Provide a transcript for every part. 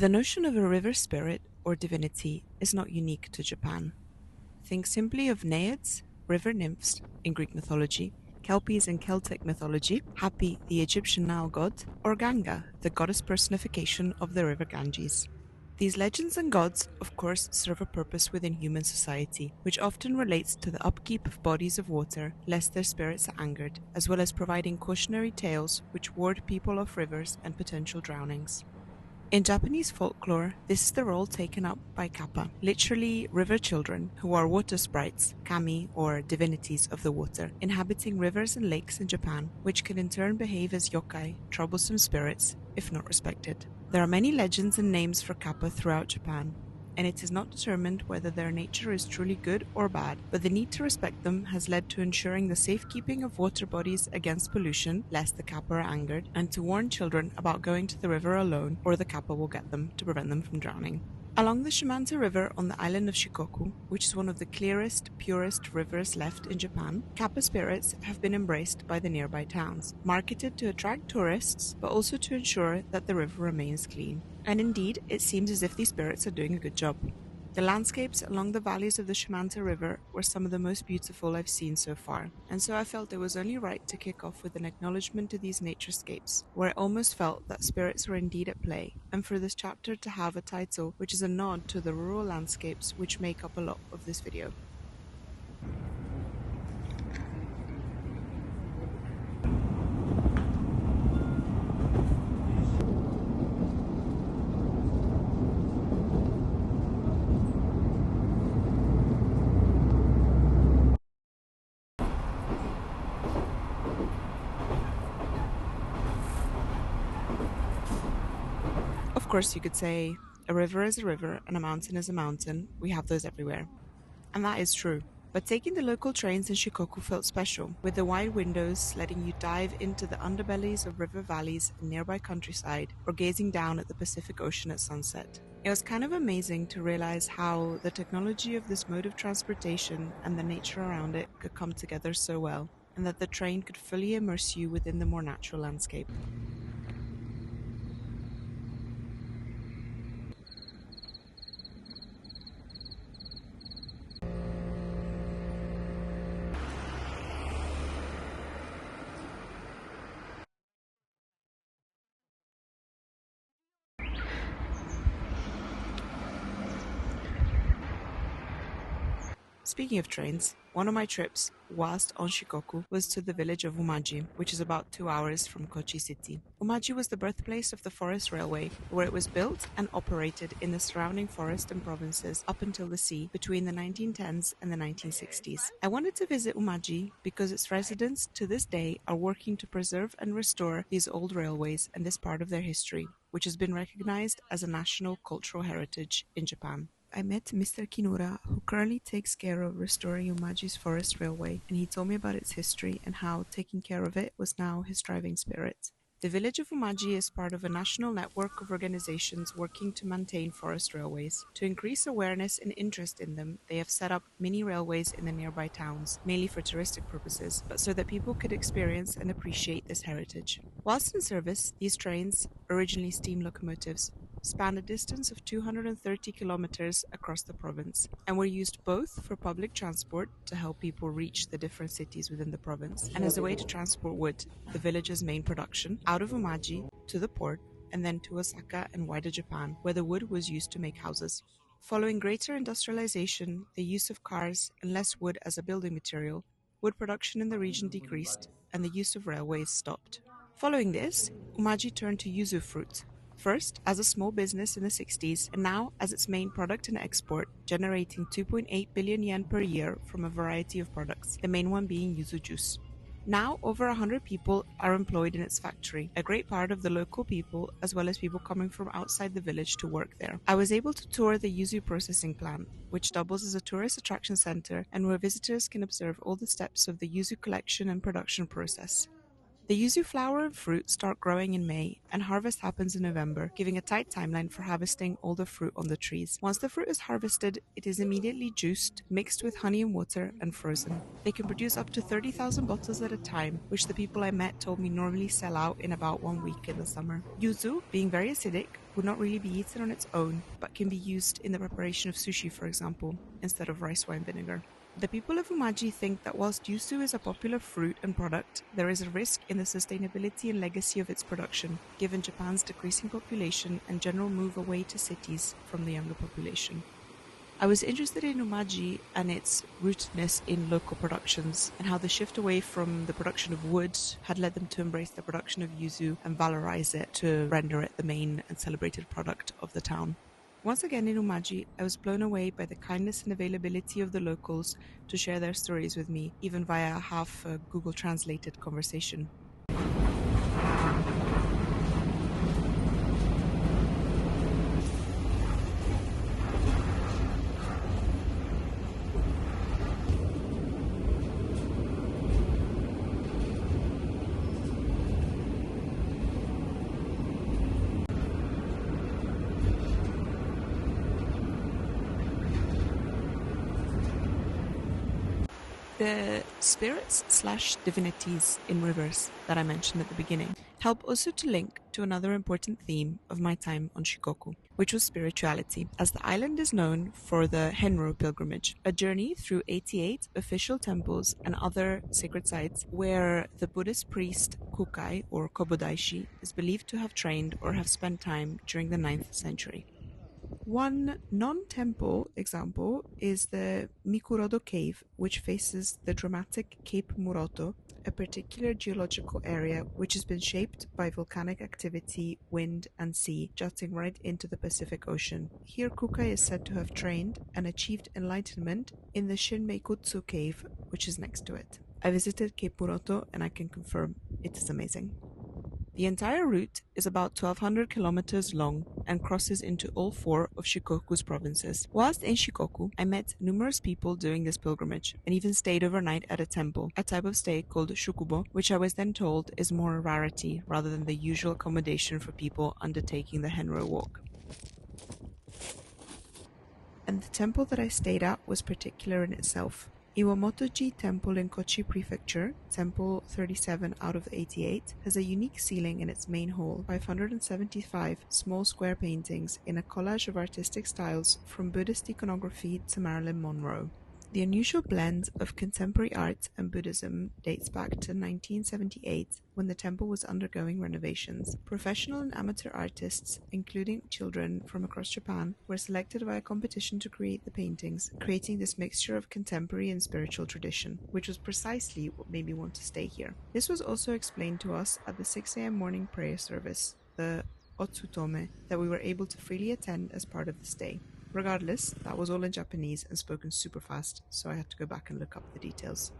The notion of a river spirit or divinity is not unique to Japan. Think simply of Naiads, river nymphs in Greek mythology, Kelpies in Celtic mythology, Hapi, the Egyptian Nile god, or Ganga, the goddess personification of the river Ganges. These legends and gods, of course, serve a purpose within human society, which often relates to the upkeep of bodies of water lest their spirits are angered, as well as providing cautionary tales which ward people off rivers and potential drownings. In Japanese folklore, this is the role taken up by kappa, literally river children, who are water sprites, kami, or divinities of the water, inhabiting rivers and lakes in Japan, which can in turn behave as yokai, troublesome spirits, if not respected. There are many legends and names for kappa throughout Japan, and it is not determined whether their nature is truly good or bad, but the need to respect them has led to ensuring the safekeeping of water bodies against pollution, lest the kappa are angered, and to warn children about going to the river alone, or the kappa will get them to prevent them from drowning. Along the Shimanta River on the island of Shikoku, which is one of the clearest, purest rivers left in Japan, kappa spirits have been embraced by the nearby towns, marketed to attract tourists, but also to ensure that the river remains clean. And indeed, it seems as if these spirits are doing a good job. The landscapes along the valleys of the Shimanta River were some of the most beautiful I've seen so far, and so I felt it was only right to kick off with an acknowledgement to these naturescapes, where I almost felt that spirits were indeed at play, and for this chapter to have a title which is a nod to the rural landscapes which make up a lot of this video. Of course, you could say, a river is a river and a mountain is a mountain. We have those everywhere. And that is true. But taking the local trains in Shikoku felt special, with the wide windows letting you dive into the underbellies of river valleys and nearby countryside, or gazing down at the Pacific Ocean at sunset. It was kind of amazing to realize how the technology of this mode of transportation and the nature around it could come together so well, and that the train could fully immerse you within the more natural landscape. Speaking of trains, one of my trips, whilst on Shikoku, was to the village of Umaji, which is about 2 hours from Kochi city. Umaji was the birthplace of the Forest Railway, where it was built and operated in the surrounding forest and provinces up until the sea between the 1910s and the 1960s. I wanted to visit Umaji because its residents to this day are working to preserve and restore these old railways and this part of their history, which has been recognized as a national cultural heritage in Japan. I met Mr. Kinura, who currently takes care of restoring Umaji's Forest Railway, and he told me about its history and how taking care of it was now his driving spirit. The village of Umaji is part of a national network of organizations working to maintain forest railways. To increase awareness and interest in them, they have set up mini railways in the nearby towns, mainly for touristic purposes, but so that people could experience and appreciate this heritage. Whilst in service, these trains, originally steam locomotives, spanned a distance of 230 kilometers across the province, and were used both for public transport to help people reach the different cities within the province, and as a way to transport wood, the village's main production, out of Umaji to the port, and then to Osaka and wider Japan, where the wood was used to make houses. Following greater industrialization, the use of cars, and less wood as a building material, wood production in the region decreased, and the use of railways stopped. Following this, Umaji turned to yuzu fruit, first as a small business in the 60s, and now as its main product and export, generating 2.8 billion yen per year from a variety of products, the main one being yuzu juice. Now, over 100 people are employed in its factory, a great part of the local people, as well as people coming from outside the village to work there. I was able to tour the yuzu processing plant, which doubles as a tourist attraction center and where visitors can observe all the steps of the yuzu collection and production process. The yuzu flower and fruit start growing in May, and harvest happens in November, giving a tight timeline for harvesting all the fruit on the trees. Once the fruit is harvested, it is immediately juiced, mixed with honey and water, and frozen. They can produce up to 30,000 bottles at a time, which the people I met told me normally sell out in about 1 week in the summer. Yuzu, being very acidic, would not really be eaten on its own, but can be used in the preparation of sushi, for example, instead of rice wine vinegar. The people of Umaji think that whilst yuzu is a popular fruit and product, there is a risk in the sustainability and legacy of its production, given Japan's decreasing population and general move away to cities from the younger population. I was interested in Umaji and its rootedness in local productions, and how the shift away from the production of wood had led them to embrace the production of yuzu and valorize it to render it the main and celebrated product of the town. Once again in Umaji, I was blown away by the kindness and availability of the locals to share their stories with me, even via a half Google translated conversation. The spirits/divinities in rivers that I mentioned at the beginning help also to link to another important theme of my time on Shikoku, which was spirituality, as the island is known for the Henro pilgrimage, a journey through 88 official temples and other sacred sites where the Buddhist priest Kukai, or Kobodaishi, is believed to have trained or have spent time during the 9th century. One non-temple example is the Mikurodo Cave, which faces the dramatic Cape Muroto, a particular geological area which has been shaped by volcanic activity, wind, and sea, jutting right into the Pacific Ocean. Here Kukai is said to have trained and achieved enlightenment in the Shinmeikutsu Cave, which is next to it. I visited Cape Muroto and I can confirm it is amazing. The entire route is about 1,200 kilometers long and crosses into all 4 of Shikoku's provinces. Whilst in Shikoku, I met numerous people doing this pilgrimage and even stayed overnight at a temple, a type of stay called shukubo, which I was then told is more a rarity rather than the usual accommodation for people undertaking the Henro walk. And the temple that I stayed at was particular in itself. Iwamotoji Temple in Kochi Prefecture, Temple 37 out of 88, has a unique ceiling in its main hall, 575 small square paintings in a collage of artistic styles from Buddhist iconography to Marilyn Monroe. The unusual blend of contemporary art and Buddhism dates back to 1978, when the temple was undergoing renovations. Professional and amateur artists, including children from across Japan, were selected via competition to create the paintings, creating this mixture of contemporary and spiritual tradition, which was precisely what made me want to stay here. This was also explained to us at the 6 a.m. morning prayer service, the Otsutome, that we were able to freely attend as part of the stay. Regardless, that was all in Japanese and spoken super fast, so I had to go back and look up the details.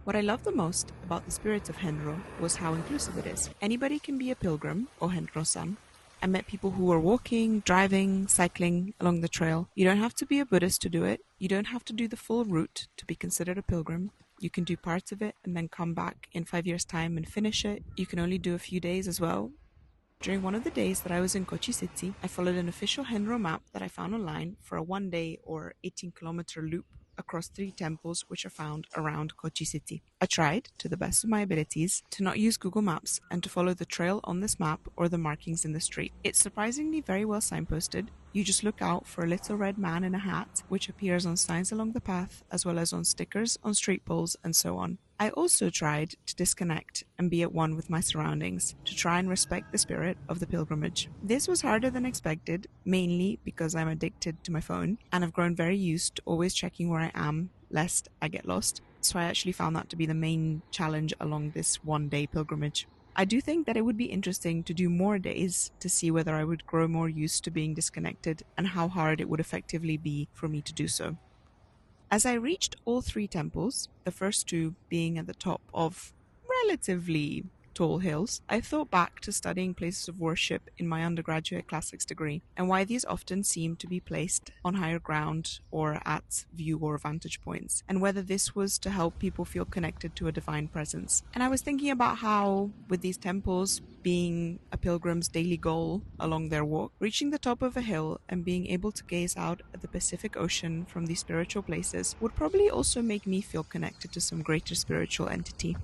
What I loved the most about the spirit of Henro was how inclusive it is. Anybody can be a pilgrim, or Henro-san. I met people who were walking, driving, cycling along the trail. You don't have to be a Buddhist to do it. You don't have to do the full route to be considered a pilgrim. You can do parts of it and then come back in 5 years' time and finish it. You can only do a few days as well. During one of the days that I was in Kochi City, I followed an official Henro map that I found online for a 1-day or 18-kilometer loop across 3 temples which are found around Kochi City. I tried, to the best of my abilities, to not use Google Maps and to follow the trail on this map or the markings in the street. It's surprisingly very well signposted. You just look out for a little red man in a hat, which appears on signs along the path, as well as on stickers, on street poles, and so on. I also tried to disconnect and be at one with my surroundings, to try and respect the spirit of the pilgrimage. This was harder than expected, mainly because I'm addicted to my phone, and I've grown very used to always checking where I am, lest I get lost. So I actually found that to be the main challenge along this 1-day pilgrimage. I do think that it would be interesting to do more days to see whether I would grow more used to being disconnected and how hard it would effectively be for me to do so. As I reached all 3 temples, the first 2 being at the top of relatively tall hills, I thought back to studying places of worship in my undergraduate classics degree and why these often seem to be placed on higher ground or at view or vantage points, and whether this was to help people feel connected to a divine presence. And I was thinking about how, with these temples being a pilgrim's daily goal along their walk, reaching the top of a hill and being able to gaze out at the Pacific Ocean from these spiritual places would probably also make me feel connected to some greater spiritual entity.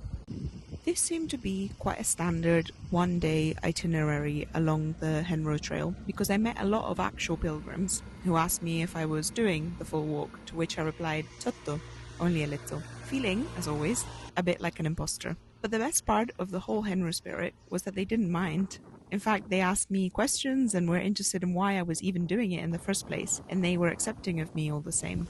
This seemed to be quite a standard one-day itinerary along the Henro Trail because I met a lot of actual pilgrims who asked me if I was doing the full walk, to which I replied, "Cotto, only a little," feeling, as always, a bit like an imposter. But the best part of the whole Henro spirit was that they didn't mind. In fact, they asked me questions and were interested in why I was even doing it in the first place, and they were accepting of me all the same.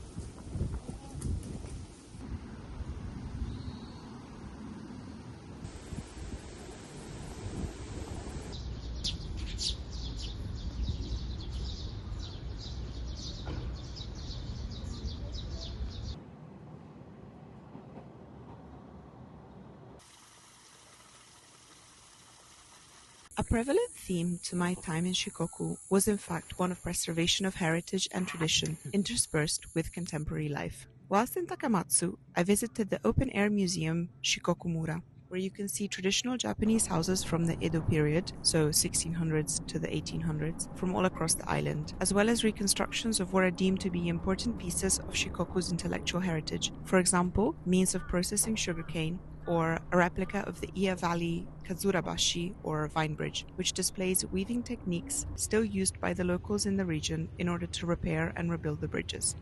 A prevalent theme to my time in Shikoku was in fact one of preservation of heritage and tradition interspersed with contemporary life. Whilst in Takamatsu, I visited the open-air museum Shikokumura, where you can see traditional Japanese houses from the Edo period, so 1600s to the 1800s, from all across the island, as well as reconstructions of what are deemed to be important pieces of Shikoku's intellectual heritage. For example, means of processing sugarcane, or a replica of the Iya Valley Kazurabashi, or vine bridge, which displays weaving techniques still used by the locals in the region in order to repair and rebuild the bridges.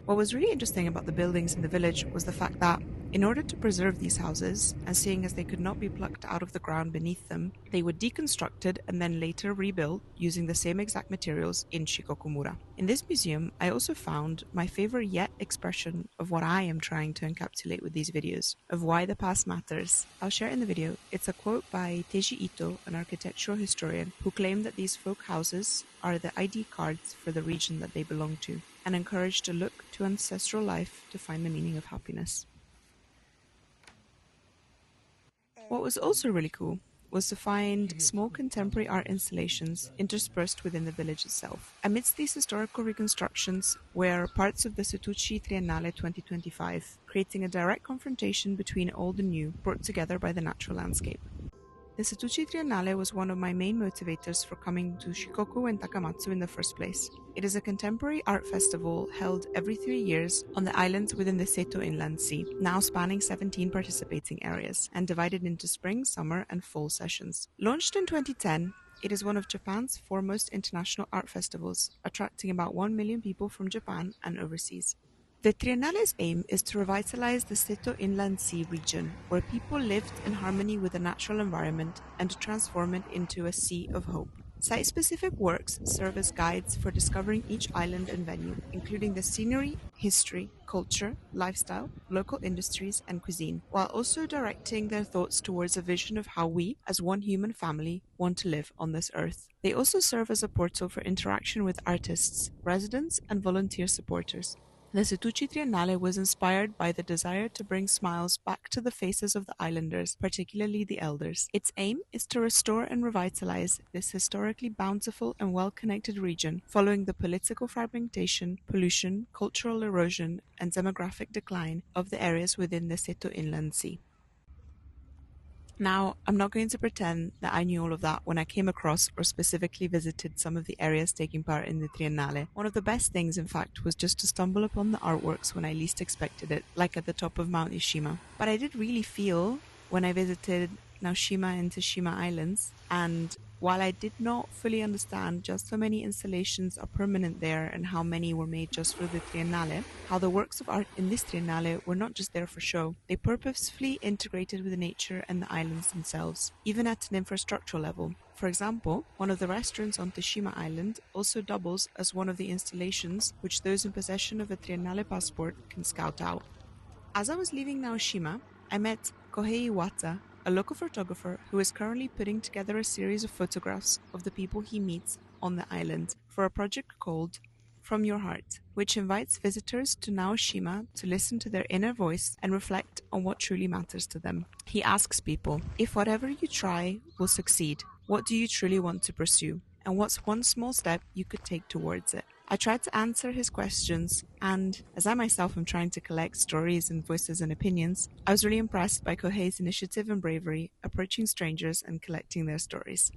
What was really interesting about the buildings in the village was the fact that, in order to preserve these houses, and seeing as they could not be plucked out of the ground beneath them, they were deconstructed and then later rebuilt using the same exact materials in Shikokumura. In this museum, I also found my favorite yet expression of what I am trying to encapsulate with these videos, of why the past matters. I'll share it in the video. It's a quote by Teiji Ito, an architectural historian, who claimed that these folk houses are the ID cards for the region that they belong to, and encouraged to look to ancestral life to find the meaning of happiness. What was also really cool was to find small contemporary art installations interspersed within the village itself. Amidst these historical reconstructions were parts of the Setouchi Triennale 2025, creating a direct confrontation between old and new, brought together by the natural landscape. The Setouchi Triennale was one of my main motivators for coming to Shikoku and Takamatsu in the first place. It is a contemporary art festival held every 3 years on the islands within the Seto Inland Sea, now spanning 17 participating areas, and divided into spring, summer, and fall sessions. Launched in 2010, it is one of Japan's foremost international art festivals, attracting about 1 million people from Japan and overseas. The Triennale's aim is to revitalize the Seto Inland Sea region, where people lived in harmony with the natural environment, and to transform it into a sea of hope. Site-specific works serve as guides for discovering each island and venue, including the scenery, history, culture, lifestyle, local industries, and cuisine, while also directing their thoughts towards a vision of how we, as one human family, want to live on this earth. They also serve as a portal for interaction with artists, residents, and volunteer supporters. The Setouchi Triennale was inspired by the desire to bring smiles back to the faces of the islanders, particularly the elders. Its aim is to restore and revitalize this historically bountiful and well-connected region following the political fragmentation, pollution, cultural erosion, and demographic decline of the areas within the Seto Inland Sea. Now, I'm not going to pretend that I knew all of that when I came across or specifically visited some of the areas taking part in the Triennale. One of the best things, in fact, was just to stumble upon the artworks when I least expected it, like at the top of Mount Ishima. But I did really feel, when I visited Naoshima and Teshima Islands, and while I did not fully understand just how many installations are permanent there and how many were made just for the Triennale, how the works of art in this Triennale were not just there for show. They purposefully integrated with nature and the islands themselves, even at an infrastructural level. For example, one of the restaurants on Teshima Island also doubles as one of the installations which those in possession of a Triennale passport can scout out. As I was leaving Naoshima, I met Kohei Iwata, a local photographer who is currently putting together a series of photographs of the people he meets on the island for a project called from Your Heart, which invites visitors to Naoshima to listen to their inner voice and reflect on what truly matters to them. He asks people, if whatever you try will succeed, what do you truly want to pursue? And what's one small step you could take towards it? I tried to answer his questions, and as I myself am trying to collect stories and voices and opinions, I was really impressed by Kohei's initiative and bravery approaching strangers and collecting their stories.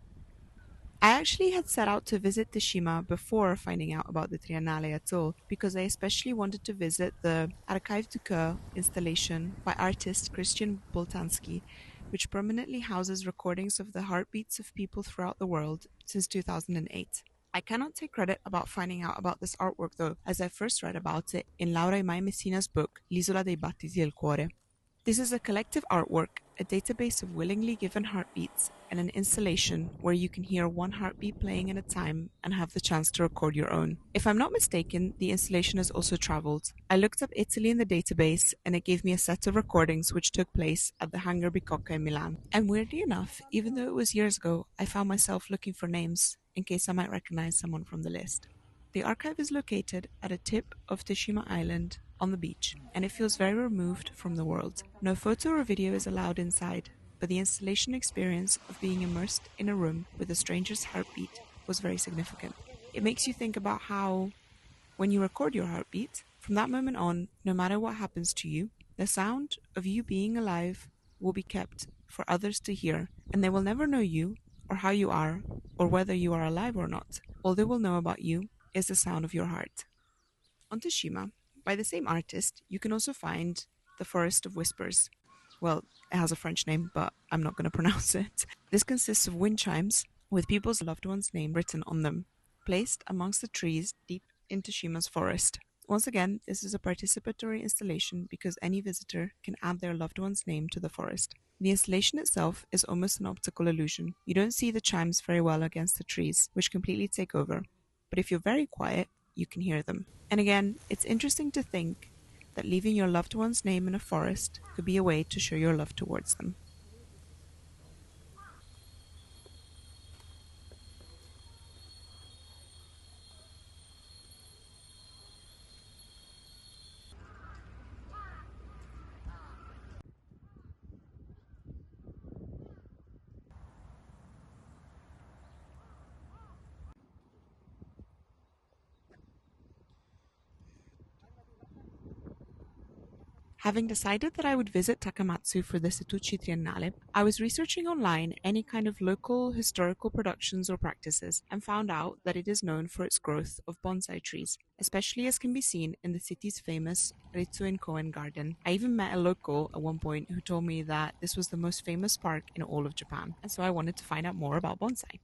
I actually had set out to visit Teshima before finding out about the Triennale at all, because I especially wanted to visit the Archive du Cœur installation by artist Christian Boltanski, which permanently houses recordings of the heartbeats of people throughout the world since 2008. I cannot take credit about finding out about this artwork though, as I first read about it in Laura Imai Messina's book L'isola dei battiti del cuore. This is a collective artwork, a database of willingly given heartbeats, and an installation where you can hear one heartbeat playing at a time and have the chance to record your own. If I'm not mistaken, the installation has also traveled. I looked up Italy in the database and it gave me a set of recordings which took place at the Hangar Bicocca in Milan. And weirdly enough, even though it was years ago, I found myself looking for names in case I might recognize someone from the list. The archive is located at a tip of Teshima Island on the beach, and it feels very removed from the world. No photo or video is allowed inside, but the installation experience of being immersed in a room with a stranger's heartbeat was very significant. It makes you think about how, when you record your heartbeat, from that moment on, no matter what happens to you, the sound of you being alive will be kept for others to hear, and they will never know you or how you are or whether you are alive or not. All they will know about you is the sound of your heart. On Teshima, by the same artist, you can also find the Forest of Whispers. Well, it has a French name, but I'm not going to pronounce it. This consists of wind chimes with people's loved ones' name written on them, placed amongst the trees deep in Teshima's forest. Once again, this is a participatory installation because any visitor can add their loved one's name to the forest. The installation itself is almost an optical illusion. You don't see the chimes very well against the trees, which completely take over. But if you're very quiet, you can hear them. And again, it's interesting to think that leaving your loved one's name in a forest could be a way to show your love towards them. Having decided that I would visit Takamatsu for the Setouchi Triennale, I was researching online any kind of local historical productions or practices and found out that it is known for its growth of bonsai trees, especially as can be seen in the city's famous Ritsuen Koen garden. I even met a local at one point who told me that this was the most famous park in all of Japan, and so I wanted to find out more about bonsai.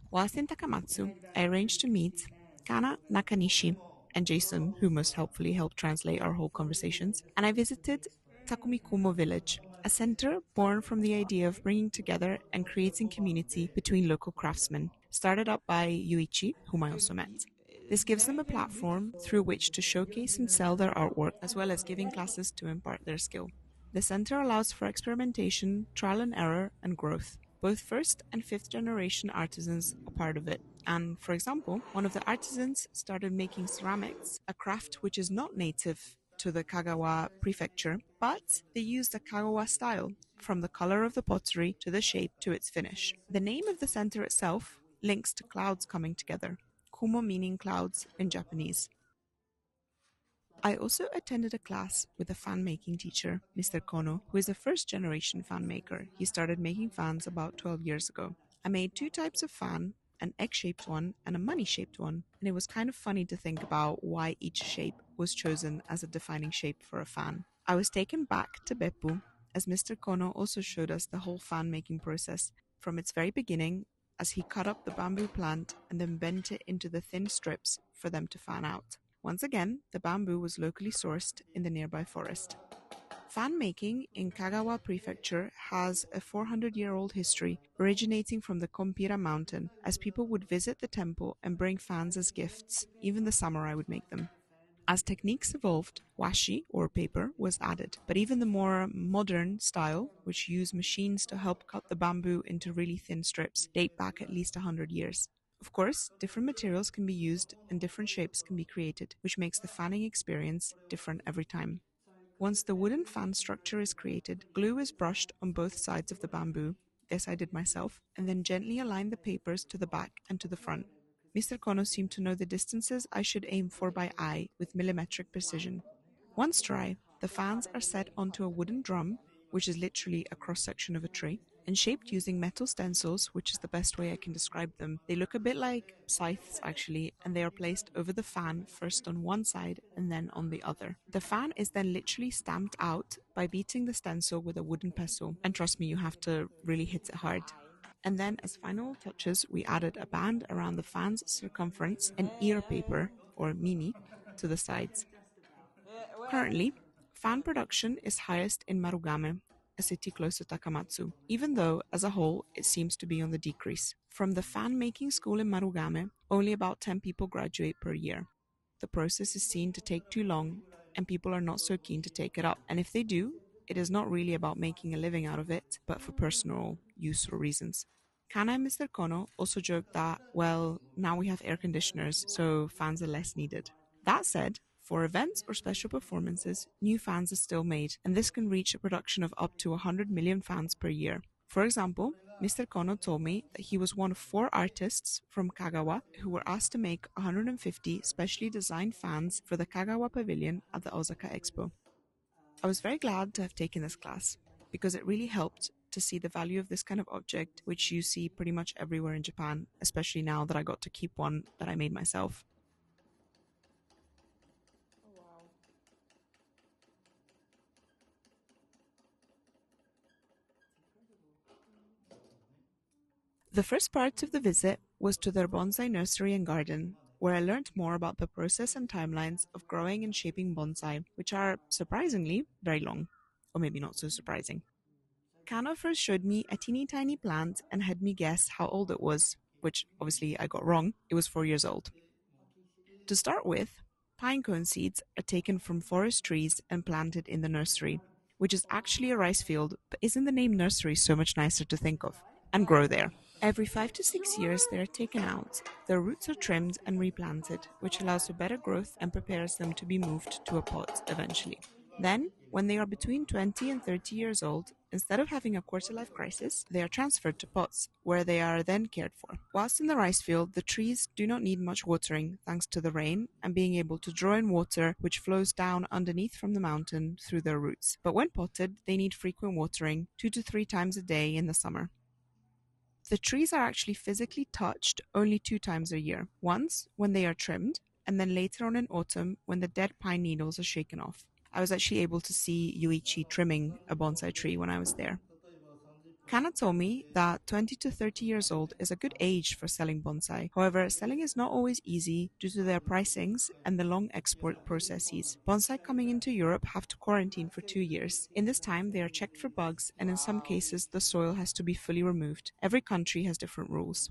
Whilst in Takamatsu, I arranged to meet Kana Nakanishi and Jason, who most helpfully helped translate our whole conversations, and I visited Takumikumo Village, a center born from the idea of bringing together and creating community between local craftsmen, started up by Yuichi, whom I also met. This gives them a platform through which to showcase and sell their artwork, as well as giving classes to impart their skill. The center allows for experimentation, trial and error, and growth. Both first and fifth generation artisans are part of it. And, for example, one of the artisans started making ceramics, a craft which is not native to the Kagawa prefecture, but they use the Kagawa style, from the color of the pottery to the shape to its finish. The name of the center itself links to clouds coming together, kumo meaning clouds in Japanese. I also attended a class with a fan-making teacher, Mr. Kono, who is a first-generation fan maker. He started making fans about 12 years ago. I made two types of fan, an egg-shaped one and a money-shaped one, and it was kind of funny to think about why each shape was chosen as a defining shape for a fan. I was taken back to Beppu, as Mr. Kono also showed us the whole fan-making process from its very beginning, as he cut up the bamboo plant and then bent it into the thin strips for them to fan out. Once again, the bamboo was locally sourced in the nearby forest. Fan making in Kagawa Prefecture has a 400-year-old history originating from the Kompira mountain, as people would visit the temple and bring fans as gifts. Even the samurai would make them. As techniques evolved, washi, or paper, was added, but even the more modern style, which used machines to help cut the bamboo into really thin strips, date back at least 100 years. Of course, different materials can be used and different shapes can be created, which makes the fanning experience different every time. Once the wooden fan structure is created, glue is brushed on both sides of the bamboo. This I did myself, and then gently align the papers to the back and to the front. Mr. Kono seemed to know the distances I should aim for by eye with millimetric precision. Once dry, the fans are set onto a wooden drum, which is literally a cross section of a tree, and shaped using metal stencils, which is the best way I can describe them. They look a bit like scythes actually, and they are placed over the fan first on one side and then on the other. The fan is then literally stamped out by beating the stencil with a wooden pestle, and trust me, you have to really hit it hard. And then, as final touches, we added a band around the fan's circumference and ear paper, or mimi, to the sides. Currently, fan production is highest in Marugame, a city close to Takamatsu, even though, as a whole, it seems to be on the decrease. From the fan making school in Marugame, only about 10 people graduate per year. The process is seen to take too long, and people are not so keen to take it up. And if they do, it is not really about making a living out of it, but for personal use or reasons. Kana and Mr. Kono also joked that, well, now we have air conditioners, so fans are less needed. That said, for events or special performances, new fans are still made, and this can reach a production of up to 100 million fans per year. For example, Mr. Kono told me that he was one of 4 artists from Kagawa who were asked to make 150 specially designed fans for the Kagawa Pavilion at the Osaka Expo. I was very glad to have taken this class because it really helped to see the value of this kind of object, which you see pretty much everywhere in Japan, especially now that I got to keep one that I made myself. The first part of the visit was to their bonsai nursery and garden, where I learned more about the process and timelines of growing and shaping bonsai, which are surprisingly very long. Or maybe not so surprising. Kana first showed me a teeny tiny plant and had me guess how old it was, which obviously I got wrong. It was 4 years old. To start with, pine cone seeds are taken from forest trees and planted in the nursery, which is actually a rice field, but isn't the name nursery so much nicer to think of? And grow there. Every 5 to 6 years, they are taken out. Their roots are trimmed and replanted, which allows for better growth and prepares them to be moved to a pot eventually. Then, when they are between 20 and 30 years old, instead of having a quarter life crisis, they are transferred to pots, where they are then cared for. Whilst in the rice field, the trees do not need much watering thanks to the rain and being able to draw in water which flows down underneath from the mountain through their roots. But when potted, they need frequent watering, 2 to 3 times a day in the summer. The trees are actually physically touched only 2 times a year. Once when they are trimmed, and then later on in autumn when the dead pine needles are shaken off. I was actually able to see Yuichi trimming a bonsai tree when I was there. Kana told me that 20 to 30 years old is a good age for selling bonsai. However, selling is not always easy due to their pricings and the long export processes. Bonsai coming into Europe have to quarantine for 2 years. In this time, they are checked for bugs, and in some cases, the soil has to be fully removed. Every country has different rules.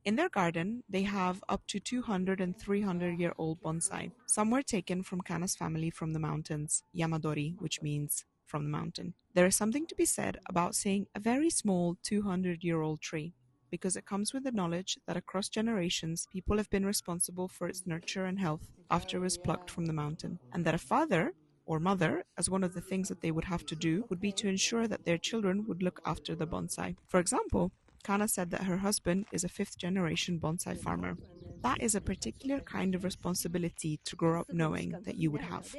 In their garden, they have up to 200 and 300-year-old bonsai. Some were taken from Kana's family from the mountains, Yamadori, which means from the mountain. There is something to be said about seeing a very small 200-year-old tree, because it comes with the knowledge that across generations, people have been responsible for its nurture and health after it was plucked from the mountain, and that a father or mother, as one of the things that they would have to do, would be to ensure that their children would look after the bonsai. For example, Kana said that her husband is a fifth-generation bonsai farmer. That is a particular kind of responsibility to grow up knowing that you would have.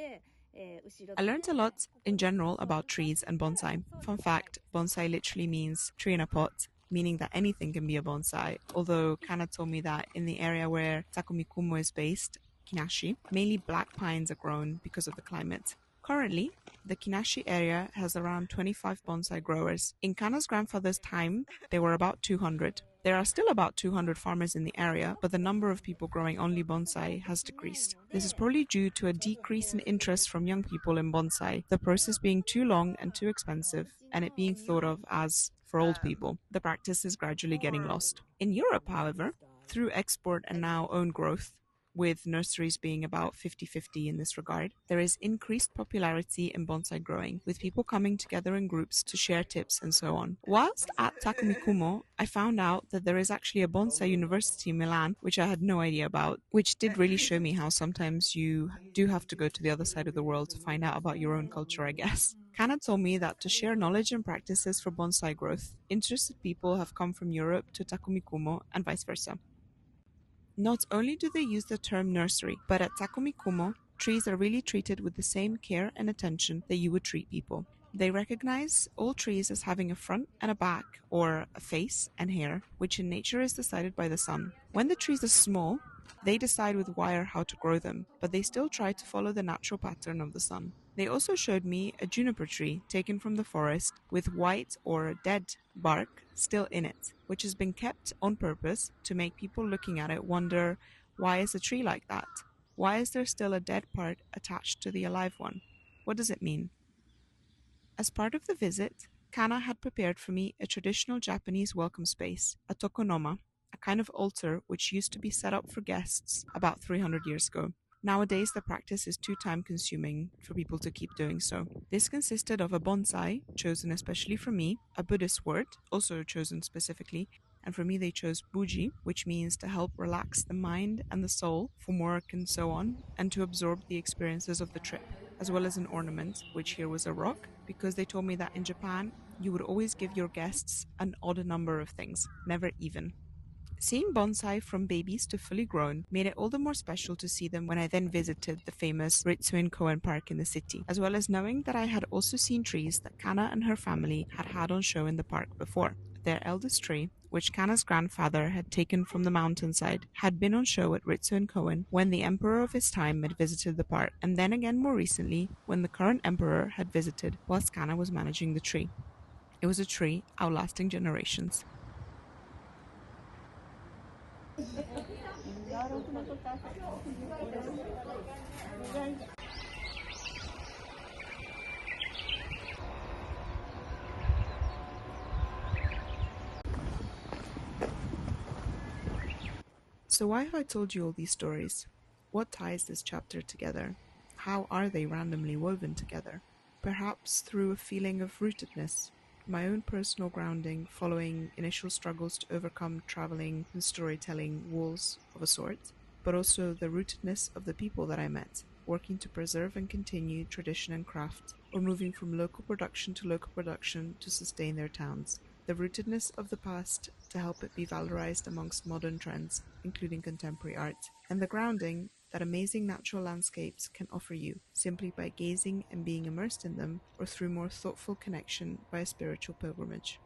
I learned a lot in general about trees and bonsai. Fun fact, bonsai literally means tree in a pot, meaning that anything can be a bonsai, although Kana told me that in the area where Takumikumo is based, Kinashi, mainly black pines are grown because of the climate. Currently, the Kinashi area has around 25 bonsai growers. In Kana's grandfather's time, there were about 200. There are still about 200 farmers in the area, but the number of people growing only bonsai has decreased. This is probably due to a decrease in interest from young people in bonsai, the process being too long and too expensive, and it being thought of as for old people. The practice is gradually getting lost. In Europe, however, through export and now own growth, with nurseries being about 50-50 in this regard, there is increased popularity in bonsai growing, with people coming together in groups to share tips and so on. Whilst at Takumi Kumo, I found out that there is actually a bonsai university in Milan, which I had no idea about, which did really show me how sometimes you do have to go to the other side of the world to find out about your own culture, I guess. Kana told me that to share knowledge and practices for bonsai growth, interested people have come from Europe to Takumi Kumo and vice versa. Not only do they use the term nursery, but at Takumi Kumo, trees are really treated with the same care and attention that you would treat people. They recognize all trees as having a front and a back, or a face and hair, which in nature is decided by the sun. When the trees are small, they decide with wire how to grow them, but they still try to follow the natural pattern of the sun. They also showed me a juniper tree taken from the forest with white or dead bark still in it, which has been kept on purpose to make people looking at it wonder, why is a tree like that? Why is there still a dead part attached to the alive one? What does it mean? As part of the visit, Kana had prepared for me a traditional Japanese welcome space, a tokonoma, a kind of altar which used to be set up for guests about 300 years ago. Nowadays, the practice is too time consuming for people to keep doing so. This consisted of a bonsai, chosen especially for me, a Buddhist word, also chosen specifically, and for me they chose buji, which means to help relax the mind and the soul from work and so on, and to absorb the experiences of the trip, as well as an ornament, which here was a rock, because they told me that in Japan, you would always give your guests an odd number of things, never even. Seeing bonsai from babies to fully grown made it all the more special to see them when I then visited the famous Ritsuin Koen Park in the city, as well as knowing that I had also seen trees that Kana and her family had had on show in the park before. Their eldest tree, which Kana's grandfather had taken from the mountainside, had been on show at Ritsuin Koen when the emperor of his time had visited the park, and then again more recently when the current emperor had visited whilst Kana was managing the tree. It was a tree outlasting generations. So why have I told you all these stories? What ties this chapter together? How are they randomly woven together? Perhaps through a feeling of rootedness, my own personal grounding following initial struggles to overcome traveling and storytelling walls of a sort, but also the rootedness of the people that I met, working to preserve and continue tradition and craft, or moving from local production to sustain their towns. The rootedness of the past to help it be valorized amongst modern trends, including contemporary art, and the grounding that amazing natural landscapes can offer you simply by gazing and being immersed in them, or through more thoughtful connection by a spiritual pilgrimage.